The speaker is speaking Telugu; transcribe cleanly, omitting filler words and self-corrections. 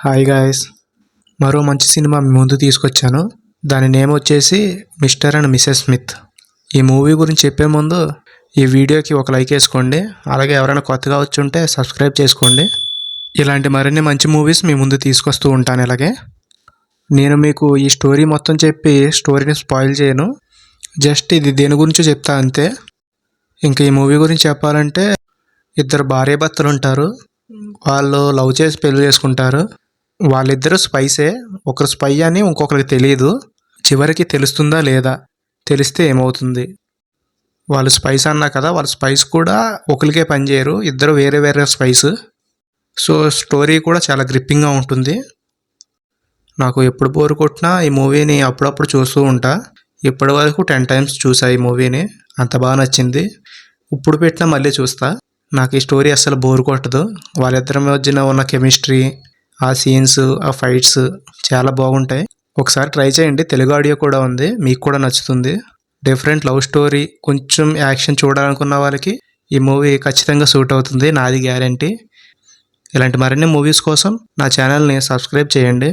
హాయ్ గాయ్స్, మరో మంచి సినిమా మీ ముందు తీసుకొచ్చాను. దాని నేమ్ వచ్చేసి మిస్టర్ అండ్ మిసెస్ స్మిత్. ఈ మూవీ గురించి చెప్పే ముందు ఈ వీడియోకి ఒక లైక్ వేసుకోండి. అలాగే ఎవరైనా కొత్తగా వచ్చి ఉంటే సబ్స్క్రైబ్ చేసుకోండి. ఇలాంటి మరిన్ని మంచి మూవీస్ మీ ముందు తీసుకొస్తూ ఉంటాను. ఇలాగే నేను మీకు ఈ స్టోరీ మొత్తం చెప్పి స్టోరీని స్పాయిల్ చేయను. జస్ట్ ఇది దేని గురించో చెప్తా అంతే. ఇంకా ఈ మూవీ గురించి చెప్పాలంటే, ఇద్దరు భార్యాభర్తలు ఉంటారు. వాళ్ళు లవ్ చేసి పెళ్లి చేసుకుంటారు. వాళ్ళిద్దరూ స్పైసే. ఒకరు స్పై అని ఇంకొకరికి తెలియదు. చివరికి తెలుస్తుందా లేదా, తెలిస్తే ఏమవుతుంది? వాళ్ళు స్పైస్ అన్నా కదా, వాళ్ళ స్పైస్ కూడా ఒకరికే పనిచేయరు, ఇద్దరు వేరే వేరే స్పైస్. సో స్టోరీ కూడా చాలా గ్రిప్పింగ్గా ఉంటుంది. నాకు ఎప్పుడు బోర్ కొట్టినా ఈ మూవీని అప్పుడప్పుడు చూస్తూ ఉంటా. ఇప్పటి వరకు 10 times చూసా ఈ మూవీని. అంత బాగా నచ్చింది. ఇప్పుడు పెట్టినా మళ్ళీ చూస్తా. నాకు ఈ స్టోరీ అస్సలు బోర్ కొట్టదు. వాళ్ళిద్దరి మధ్యన ఉన్న కెమిస్ట్రీ, ఆ సీన్స్, ఆ ఫైట్స్ చాలా బాగుంటాయి. ఒకసారి ట్రై చేయండి. తెలుగు ఆడియో కూడా ఉంది, మీకు కూడా నచ్చుతుంది. డిఫరెంట్ లవ్ స్టోరీ, కొంచెం యాక్షన్ చూడాలనుకున్న వాళ్ళకి ఈ మూవీ ఖచ్చితంగా సూట్ అవుతుంది, నాది గ్యారంటీ. ఇలాంటి మరిన్ని మూవీస్ కోసం నా ఛానల్ని సబ్స్క్రైబ్ చేయండి.